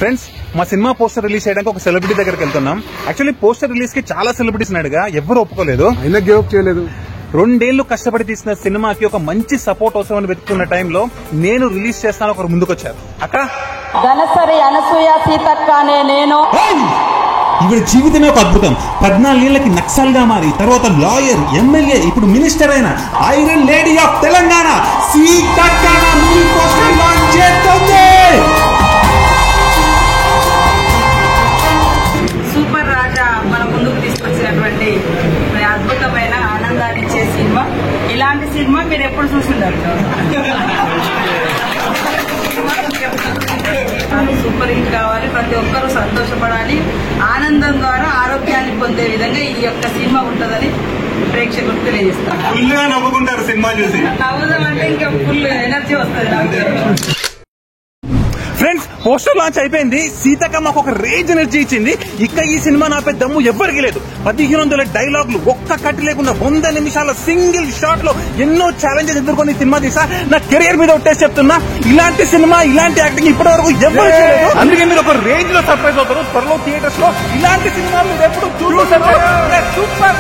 Friends, మా cinema poster release చేయడానికి ఒక సెలబ్రిటీ దగ్గరికి వెళ్తున్నాం. యాక్చువల్లీ పోస్టర్ రిలీజ్ కి చాలా సెలబ్రిటీస్ అడిగా, ఎవరు ఒప్పుకోలేదు. అయినా గివ్ అప్ చేయలేదు. 2 ఏళ్లు కష్టపడి తీసిన సినిమాకి ఒక మంచి సపోర్ట్ అవసరమని వెతుకున్న టైంలో నేను రిలీజ్ చేస్తాను ఒకరు ముందుకొచ్చారు. అక్క, ధనసరి అనసూయ సీతక్క అనే నేను. ఈవిడ జీవితమే ఒక అద్భుతం. 14 ఏళ్లకి నక్సల్ గా మారి తర్వాత లాయర్, ఎమ్మెల్యే, ఇప్పుడు మినిస్టర్ అయిన iron lady of Telangana Seethakka movie poster launch చేస్తుంది. సూపర్ రాజా మన ముందుకు తీసుకొచ్చినటువంటి అద్భుతమైన ఆనందాన్ని ఇచ్చే సినిమా. ఇలాంటి సినిమా మీరు ఎప్పుడు చూసిండారు? సూపర్ హిట్ కావాలి, ప్రతి ఒక్కరూ సంతోషపడాలి, ఆనందం ద్వారా ఆరోగ్యాన్ని పొందే విధంగా ఈ యొక్క సినిమా ఉంటుందని ప్రేక్షకులకు తెలియజేస్తాను. ఫుల్ గా నవ్వుకుంటారు సినిమా చూసి. నవ్వుదాం అంటే ఇంకా ఫుల్ ఎనర్జీ వస్తుంది. ఫ్రెండ్స్, పోస్టర్ లాంచ్ అయిపోయింది. సీతక్క మాకు ఒక రేంజ్ ఎనర్జీ ఇచ్చింది. ఇక ఈ సినిమా నాపై దమ్ము ఎవ్వరికి లేదు. 1500 డైలాగులు, ఒక్క కట్ లేకుండా 100 నిమిషాల సింగిల్ షాట్ లో ఎన్నో ఛాలెంజెస్ ఎదుర్కొని సినిమా తీసా. నా కెరియర్ మీద ఒట్టేసి చెప్తున్నా, ఇలాంటి సినిమా, ఇలాంటి యాక్టింగ్ ఇప్పటి వరకు ఎవరు చేయలేదు. అందుకే మీరు ఒక రేంజ్ లో సర్ప్రైజ్ అవుతారు. త్వరలో థియేటర్స్ లో ఇలాంటి సినిమా మీరు ఎప్పుడు చూస్తారు. సూపర్